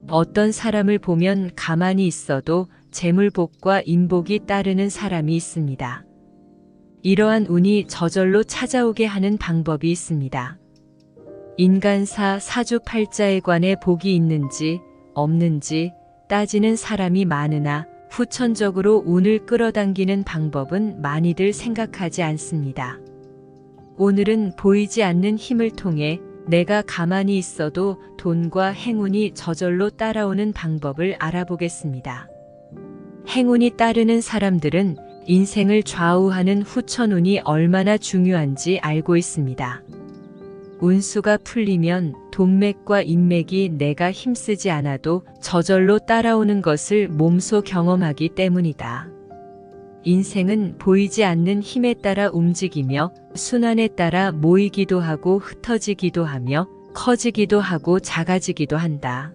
어떤 사람을 보면 가만히 있어도 재물복과 인복이 따르는 사람이 있습니다. 이러한 운이 저절로 찾아오게 하는 방법이 있습니다. 인간사 사주팔자에 관해 복이 있는지 없는지 따지는 사람이 많으나 후천적으로 운을 끌어당기는 방법은 많이들 생각하지 않습니다. 오늘은 보이지 않는 힘을 통해 내가 가만히 있어도 돈과 행운이 저절로 따라오는 방법을 알아보겠습니다. 행운이 따르는 사람들은 인생을 좌우하는 후천운이 얼마나 중요한지 알고 있습니다. 운수가 풀리면 돈맥과 인맥이 내가 힘쓰지 않아도 저절로 따라오는 것을 몸소 경험하기 때문이다. 인생은 보이지 않는 힘에 따라 움직이며 순환에 따라 모이기도 하고 흩어지기도 하며 커지기도 하고 작아지기도 한다.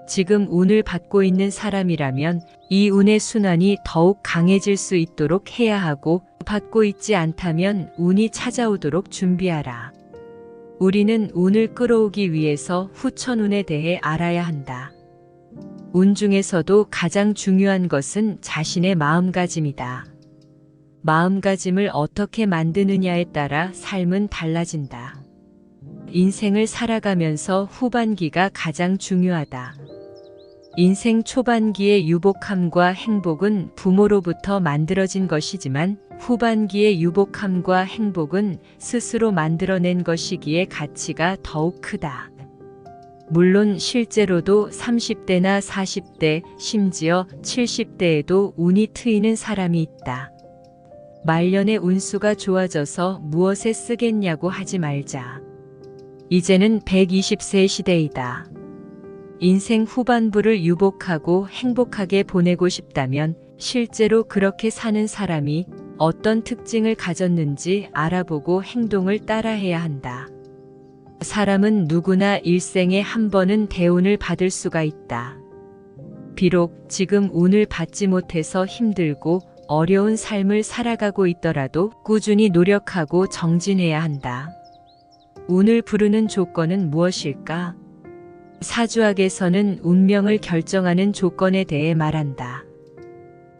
지금 운을 받고 있는 사람이라면 이 운의 순환이 더욱 강해질 수 있도록 해야 하고, 받고 있지 않다면 운이 찾아오도록 준비하라. 우리는 운을 끌어오기 위해서 후천운에 대해 알아야 한다. 운 중에서도 가장 중요한 것은 자신의 마음가짐이다. 마음가짐을 어떻게 만드느냐에 따라 삶은 달라진다. 인생을 살아가면서 후반기가 가장 중요하다. 인생 초반기의 유복함과 행복은 부모로부터 만들어진 것이지만 후반기의 유복함과 행복은 스스로 만들어낸 것이기에 가치가 더욱 크다. 물론 실제로도 30대나 40대, 심지어 70대에도 운이 트이는 사람이 있다. 말년에 운수가 좋아져서 무엇에 쓰겠냐고 하지 말자. 이제는 120세 시대이다. 인생 후반부를 유복하고 행복하게 보내고 싶다면 실제로 그렇게 사는 사람이 어떤 특징을 가졌는지 알아보고 행동을 따라해야 한다. 사람은 누구나 일생에 한 번은 대운을 받을 수가 있다. 비록 지금 운을 받지 못해서 힘들고 어려운 삶을 살아가고 있더라도 꾸준히 노력하고 정진해야 한다. 운을 부르는 조건은 무엇일까? 사주학에서는 운명을 결정하는 조건에 대해 말한다.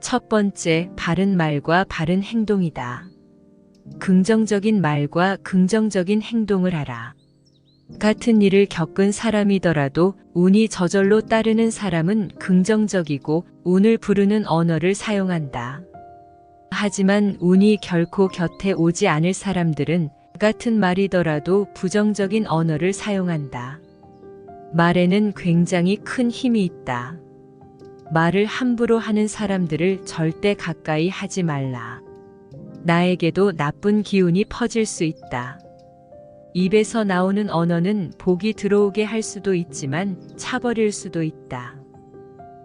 첫 번째, 바른 말과 바른 행동이다. 긍정적인 말과 긍정적인 행동을 하라. 같은 일을 겪은 사람이더라도 운이 저절로 따르는 사람은 긍정적이고 운을 부르는 언어를 사용한다. 하지만 운이 결코 곁에 오지 않을 사람들은 같은 말이더라도 부정적인 언어를 사용한다. 말에는 굉장히 큰 힘이 있다. 말을 함부로 하는 사람들을 절대 가까이 하지 말라. 나에게도 나쁜 기운이 퍼질 수 있다. 입에서 나오는 언어는 복이 들어오게 할 수도 있지만 차버릴 수도 있다.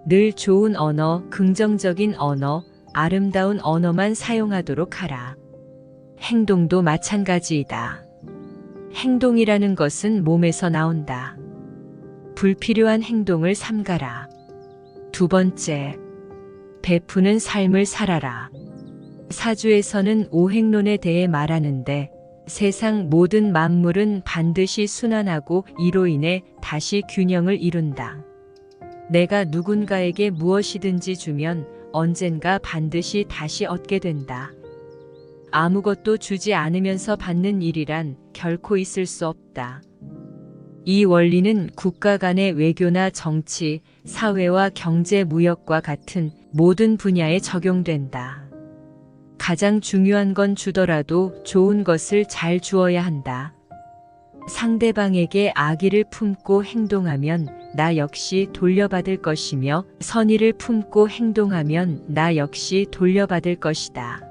늘 좋은 언어, 긍정적인 언어, 아름다운 언어만 사용하도록 하라. 행동도 마찬가지이다. 행동이라는 것은 몸에서 나온다. 불필요한 행동을 삼가라. 두 번째, 베푸는 삶을 살아라. 사주에서는 오행론에 대해 말하는데 세상 모든 만물은 반드시 순환하고 이로 인해 다시 균형을 이룬다. 내가 누군가에게 무엇이든지 주면 언젠가 반드시 다시 얻게 된다. 아무것도 주지 않으면서 받는 일이란 결코 있을 수 없다. 이 원리는 국가 간의 외교나 정치, 사회와 경제, 무역과 같은 모든 분야에 적용된다. 가장 중요한 건 주더라도 좋은 것을 잘 주어야 한다. 상대방에게 악의를 품고 행동하면 나 역시 돌려받을 것이며 선의를 품고 행동하면 나 역시 돌려받을 것이다.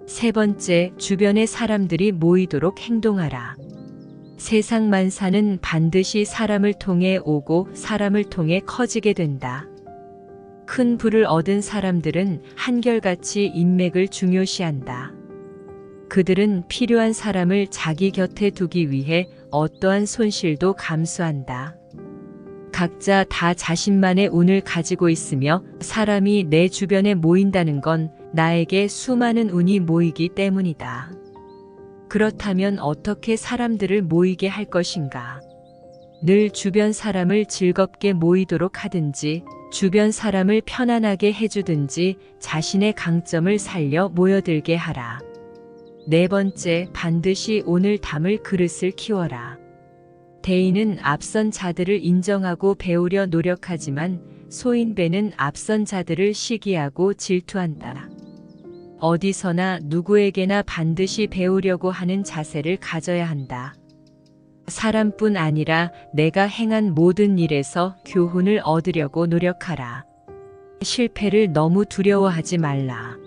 세 번째, 주변의 사람들이 모이도록 행동하라. 세상 만사는 반드시 사람을 통해 오고 사람을 통해 커지게 된다. 큰 부를 얻은 사람들은 한결같이 인맥을 중요시한다. 그들은 필요한 사람을 자기 곁에 두기 위해 어떠한 손실도 감수한다. 각자 다 자신만의 운을 가지고 있으며 사람이 내 주변에 모인다는 건 나에게 수많은 운이 모이기 때문이다. 그렇다면 어떻게 사람들을 모이게 할 것인가? 늘 주변 사람을 즐겁게 모이도록 하든지 주변 사람을 편안하게 해주든지 자신의 강점을 살려 모여들게 하라. 네 번째, 반드시 오늘 담을 그릇을 키워라. 대인은 앞선 자들을 인정하고 배우려 노력하지만 소인배는 앞선 자들을 시기하고 질투한다. 어디서나 누구에게나 반드시 배우려고 하는 자세를 가져야 한다. 사람뿐 아니라 내가 행한 모든 일에서 교훈을 얻으려고 노력하라. 실패를 너무 두려워하지 말라.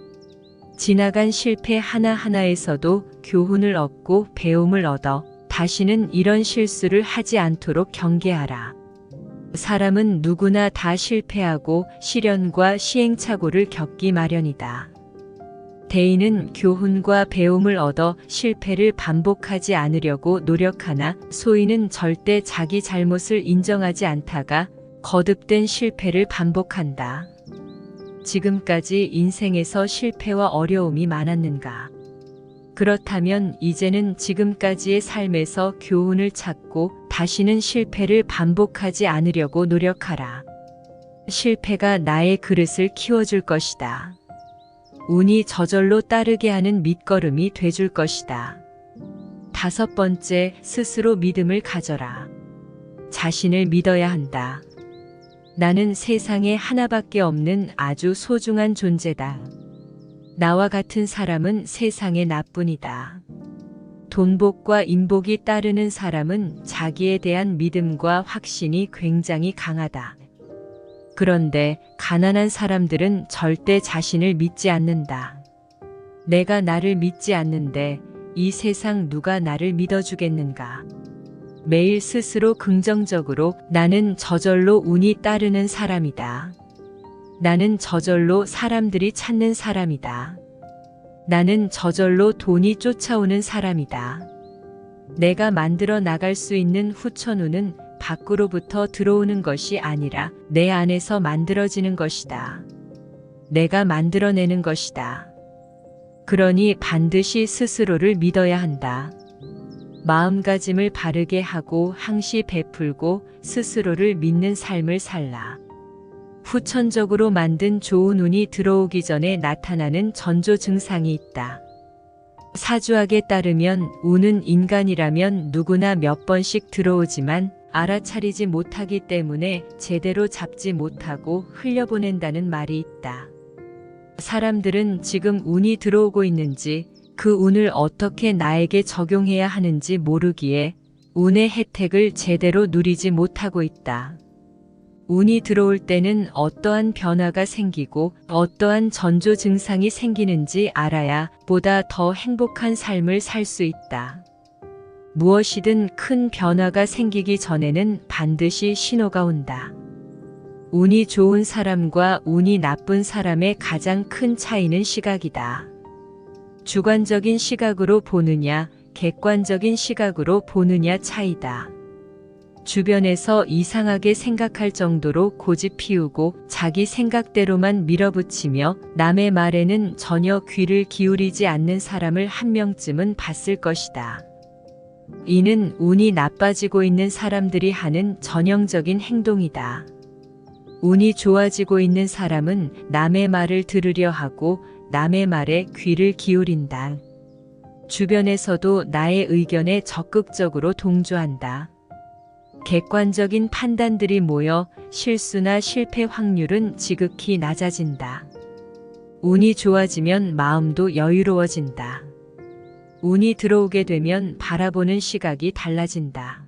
지나간 실패 하나하나에서도 교훈을 얻고 배움을 얻어 다시는 이런 실수를 하지 않도록 경계하라. 사람은 누구나 다 실패하고 시련과 시행착오를 겪기 마련이다. 대인은 교훈과 배움을 얻어 실패를 반복하지 않으려고 노력하나 소인은 절대 자기 잘못을 인정하지 않다가 거듭된 실패를 반복한다. 지금까지 인생에서 실패와 어려움이 많았는가? 그렇다면 이제는 지금까지의 삶에서 교훈을 찾고 다시는 실패를 반복하지 않으려고 노력하라. 실패가 나의 그릇을 키워줄 것이다. 운이 저절로 따르게 하는 밑거름이 돼줄 것이다. 다섯 번째, 스스로 믿음을 가져라. 자신을 믿어야 한다. 나는 세상에 하나밖에 없는 아주 소중한 존재다. 나와 같은 사람은 세상에 나뿐이다. 돈복과 인복이 따르는 사람은 자기에 대한 믿음과 확신이 굉장히 강하다. 그런데 가난한 사람들은 절대 자신을 믿지 않는다. 내가 나를 믿지 않는데 이 세상 누가 나를 믿어주겠는가? 매일 스스로 긍정적으로 나는 저절로 운이 따르는 사람이다. 나는 저절로 사람들이 찾는 사람이다. 나는 저절로 돈이 쫓아오는 사람이다. 내가 만들어 나갈 수 있는 후천운은 밖으로부터 들어오는 것이 아니라 내 안에서 만들어지는 것이다. 내가 만들어내는 것이다. 그러니 반드시 스스로를 믿어야 한다. 마음가짐을 바르게 하고 항시 베풀고 스스로를 믿는 삶을 살라. 후천적으로 만든 좋은 운이 들어오기 전에 나타나는 전조 증상이 있다. 사주학에 따르면 운은 인간이라면 누구나 몇 번씩 들어오지만 알아차리지 못하기 때문에 제대로 잡지 못하고 흘려보낸다는 말이 있다. 사람들은 지금 운이 들어오고 있는지 그 운을 어떻게 나에게 적용해야 하는지 모르기에 운의 혜택을 제대로 누리지 못하고 있다. 운이 들어올 때는 어떠한 변화가 생기고 어떠한 전조 증상이 생기는지 알아야 보다 더 행복한 삶을 살 수 있다. 무엇이든 큰 변화가 생기기 전에는 반드시 신호가 온다. 운이 좋은 사람과 운이 나쁜 사람의 가장 큰 차이는 시각이다. 주관적인 시각으로 보느냐, 객관적인 시각으로 보느냐 차이다. 주변에서 이상하게 생각할 정도로 고집 피우고 자기 생각대로만 밀어붙이며 남의 말에는 전혀 귀를 기울이지 않는 사람을 한 명쯤은 봤을 것이다. 이는 운이 나빠지고 있는 사람들이 하는 전형적인 행동이다. 운이 좋아지고 있는 사람은 남의 말을 들으려 하고 남의 말에 귀를 기울인다. 주변에서도 나의 의견에 적극적으로 동조한다. 객관적인 판단들이 모여 실수나 실패 확률은 지극히 낮아진다. 운이 좋아지면 마음도 여유로워진다. 운이 들어오게 되면 바라보는 시각이 달라진다.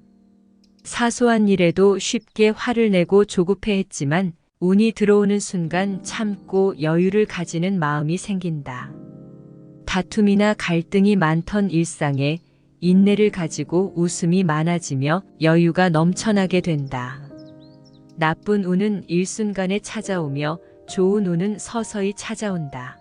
사소한 일에도 쉽게 화를 내고 조급해했지만 운이 들어오는 순간 참고 여유를 가지는 마음이 생긴다. 다툼이나 갈등이 많던 일상에 인내를 가지고 웃음이 많아지며 여유가 넘쳐나게 된다. 나쁜 운은 일순간에 찾아오며 좋은 운은 서서히 찾아온다.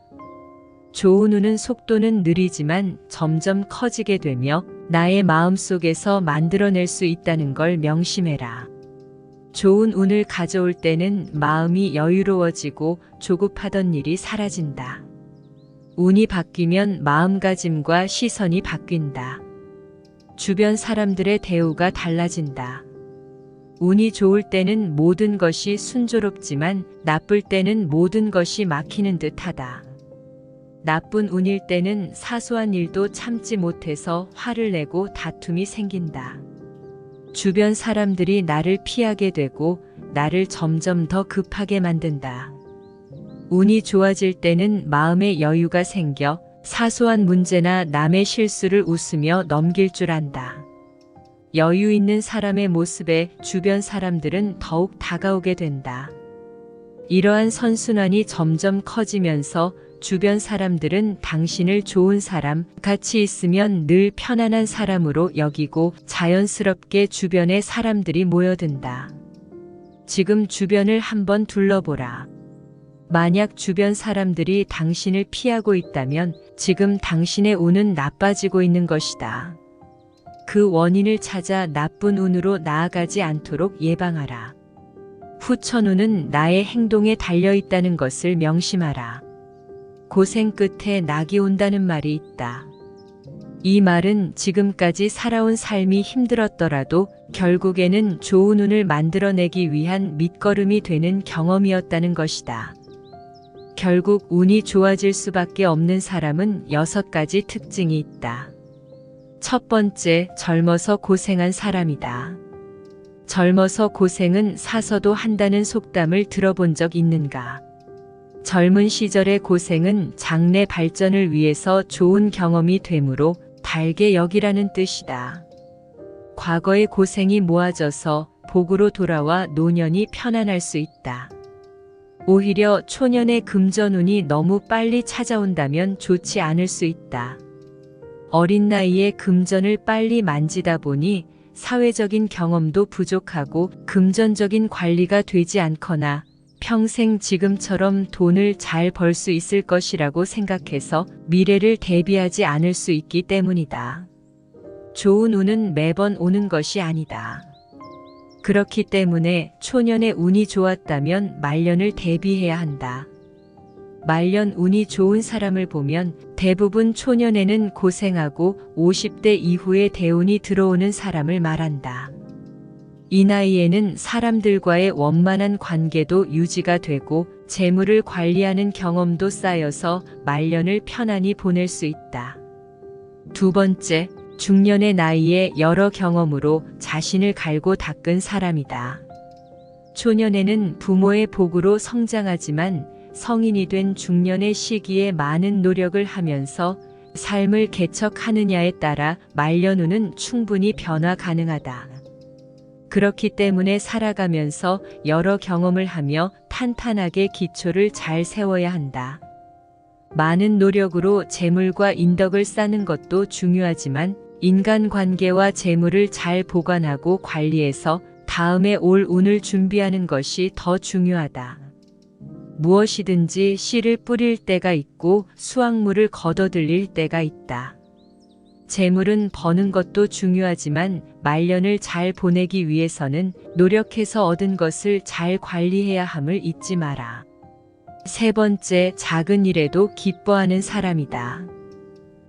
좋은 운은 속도는 느리지만 점점 커지게 되며 나의 마음속에서 만들어낼 수 있다는 걸 명심해라. 좋은 운을 가져올 때는 마음이 여유로워지고 조급하던 일이 사라진다. 운이 바뀌면 마음가짐과 시선이 바뀐다. 주변 사람들의 대우가 달라진다. 운이 좋을 때는 모든 것이 순조롭지만 나쁠 때는 모든 것이 막히는 듯하다. 나쁜 운일 때는 사소한 일도 참지 못해서 화를 내고 다툼이 생긴다. 주변 사람들이 나를 피하게 되고 나를 점점 더 급하게 만든다. 운이 좋아질 때는 마음에 여유가 생겨 사소한 문제나 남의 실수를 웃으며 넘길 줄 안다. 여유 있는 사람의 모습에 주변 사람들은 더욱 다가오게 된다. 이러한 선순환이 점점 커지면서 주변 사람들은 당신을 좋은 사람, 같이 있으면 늘 편안한 사람으로 여기고 자연스럽게 주변에 사람들이 모여든다. 지금 주변을 한번 둘러보라. 만약 주변 사람들이 당신을 피하고 있다면 지금 당신의 운은 나빠지고 있는 것이다. 그 원인을 찾아 나쁜 운으로 나아가지 않도록 예방하라. 후천운은 나의 행동에 달려있다는 것을 명심하라. 고생 끝에 낙이 온다는 말이 있다. 이 말은 지금까지 살아온 삶이 힘들었더라도 결국에는 좋은 운을 만들어내기 위한 밑거름이 되는 경험이었다는 것이다. 결국 운이 좋아질 수밖에 없는 사람은 6가지 특징이 있다. 첫 번째, 젊어서 고생한 사람이다. 젊어서 고생은 사서도 한다는 속담을 들어본 적 있는가? 젊은 시절의 고생은 장래 발전을 위해서 좋은 경험이 되므로 달게 여기라는 뜻이다. 과거의 고생이 모아져서 복으로 돌아와 노년이 편안할 수 있다. 오히려 초년의 금전운이 너무 빨리 찾아온다면 좋지 않을 수 있다. 어린 나이에 금전을 빨리 만지다 보니 사회적인 경험도 부족하고 금전적인 관리가 되지 않거나 평생 지금처럼 돈을 잘 벌 수 있을 것이라고 생각해서 미래를 대비하지 않을 수 있기 때문이다. 좋은 운은 매번 오는 것이 아니다. 그렇기 때문에 초년에 운이 좋았다면 말년을 대비해야 한다. 말년 운이 좋은 사람을 보면 대부분 초년에는 고생하고 50대 이후에 대운이 들어오는 사람을 말한다. 이 나이에는 사람들과의 원만한 관계도 유지가 되고 재물을 관리하는 경험도 쌓여서 말년을 편안히 보낼 수 있다. 두 번째, 중년의 나이에 여러 경험으로 자신을 갈고 닦은 사람이다. 초년에는 부모의 복으로 성장하지만 성인이 된 중년의 시기에 많은 노력을 하면서 삶을 개척하느냐에 따라 말년운은 충분히 변화 가능하다. 그렇기 때문에 살아가면서 여러 경험을 하며 탄탄하게 기초를 잘 세워야 한다. 많은 노력으로 재물과 인덕을 쌓는 것도 중요하지만 인간관계와 재물을 잘 보관하고 관리해서 다음에 올 운을 준비하는 것이 더 중요하다. 무엇이든지 씨를 뿌릴 때가 있고 수확물을 걷어들일 때가 있다. 재물은 버는 것도 중요하지만 말년을 잘 보내기 위해서는 노력해서 얻은 것을 잘 관리해야 함을 잊지 마라. 세 번째, 작은 일에도 기뻐하는 사람이다.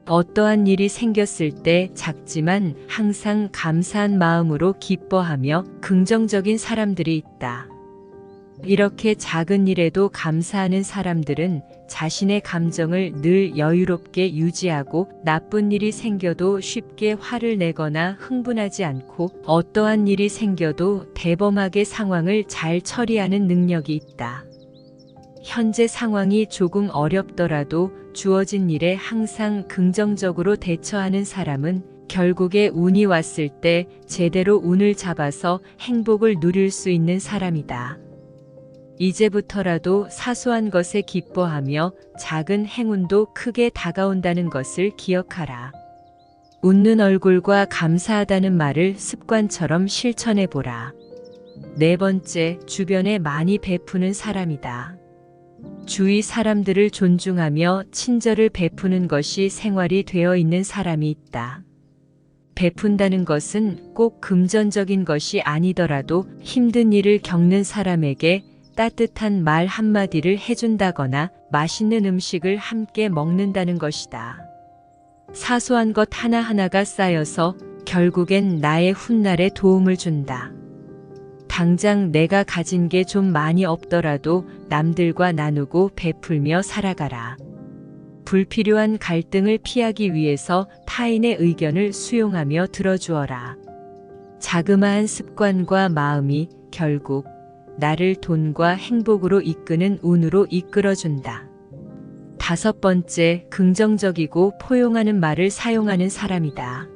어떠한 일이 생겼을 때 작지만 항상 감사한 마음으로 기뻐하며 긍정적인 사람들이 있다. 이렇게 작은 일에도 감사하는 사람들은 자신의 감정을 늘 여유롭게 유지하고 나쁜 일이 생겨도 쉽게 화를 내거나 흥분하지 않고 어떠한 일이 생겨도 대범하게 상황을 잘 처리하는 능력이 있다. 현재 상황이 조금 어렵더라도 주어진 일에 항상 긍정적으로 대처하는 사람은 결국에 운이 왔을 때 제대로 운을 잡아서 행복을 누릴 수 있는 사람이다. 이제부터라도 사소한 것에 기뻐하며 작은 행운도 크게 다가온다는 것을 기억하라. 웃는 얼굴과 감사하다는 말을 습관처럼 실천해보라. 네 번째, 주변에 많이 베푸는 사람이다. 주위 사람들을 존중하며 친절을 베푸는 것이 생활이 되어 있는 사람이 있다. 베푼다는 것은 꼭 금전적인 것이 아니더라도 힘든 일을 겪는 사람에게 따뜻한 말 한마디를 해준다거나 맛있는 음식을 함께 먹는다는 것이다. 사소한 것 하나하나가 쌓여서 결국엔 나의 훗날에 도움을 준다. 당장 내가 가진 게 좀 많이 없더라도 남들과 나누고 베풀며 살아가라. 불필요한 갈등을 피하기 위해서 타인의 의견을 수용하며 들어주어라. 자그마한 습관과 마음이 결국 나를 돈과 행복으로 이끄는 운으로 이끌어준다. 5번째, 긍정적이고 포용하는 말을 사용하는 사람이다.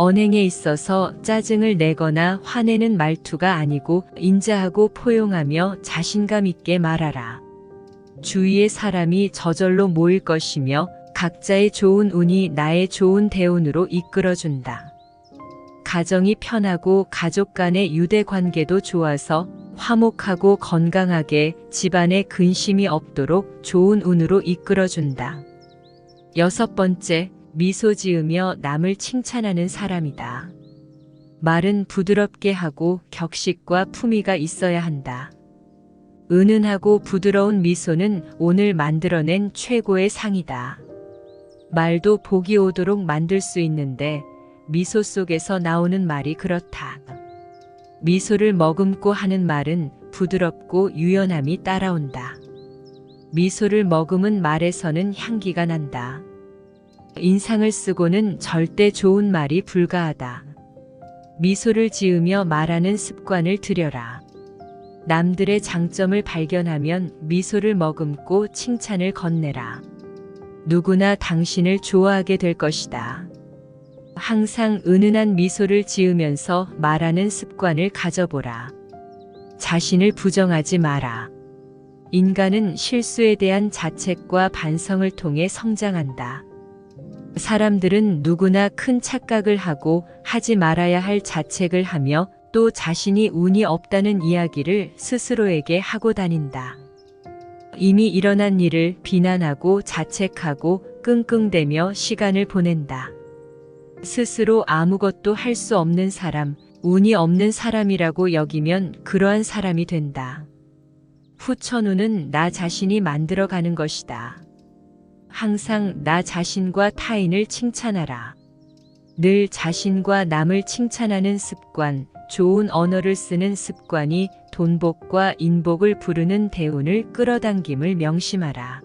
언행에 있어서 짜증을 내거나 화내는 말투가 아니고 인자하고 포용하며 자신감 있게 말하라. 주위의 사람이 저절로 모일 것이며 각자의 좋은 운이 나의 좋은 대운으로 이끌어준다. 가정이 편하고 가족 간의 유대 관계도 좋아서 화목하고 건강하게 집안에 근심이 없도록 좋은 운으로 이끌어준다. 6번째, 미소 지으며 남을 칭찬하는 사람이다. 말은 부드럽게 하고 격식과 품위가 있어야 한다. 은은하고 부드러운 미소는 오늘 만들어낸 최고의 상이다. 말도 복이 오도록 만들 수 있는데 미소 속에서 나오는 말이 그렇다. 미소를 머금고 하는 말은 부드럽고 유연함이 따라온다. 미소를 머금은 말에서는 향기가 난다. 인상을 쓰고는 절대 좋은 말이 불가하다. 미소를 지으며 말하는 습관을 들여라. 남들의 장점을 발견하면 미소를 머금고 칭찬을 건네라. 누구나 당신을 좋아하게 될 것이다. 항상 은은한 미소를 지으면서 말하는 습관을 가져보라. 자신을 부정하지 마라. 인간은 실수에 대한 자책과 반성을 통해 성장한다. 사람들은 누구나 큰 착각을 하고 하지 말아야 할 자책을 하며 또 자신이 운이 없다는 이야기를 스스로에게 하고 다닌다. 이미 일어난 일을 비난하고 자책하고 끙끙대며 시간을 보낸다. 스스로 아무것도 할 수 없는 사람, 운이 없는 사람이라고 여기면 그러한 사람이 된다. 후천운은 나 자신이 만들어가는 것이다. 항상 나 자신과 타인을 칭찬하라. 늘 자신과 남을 칭찬하는 습관, 좋은 언어를 쓰는 습관이 돈복과 인복을 부르는 대운을 끌어당김을 명심하라.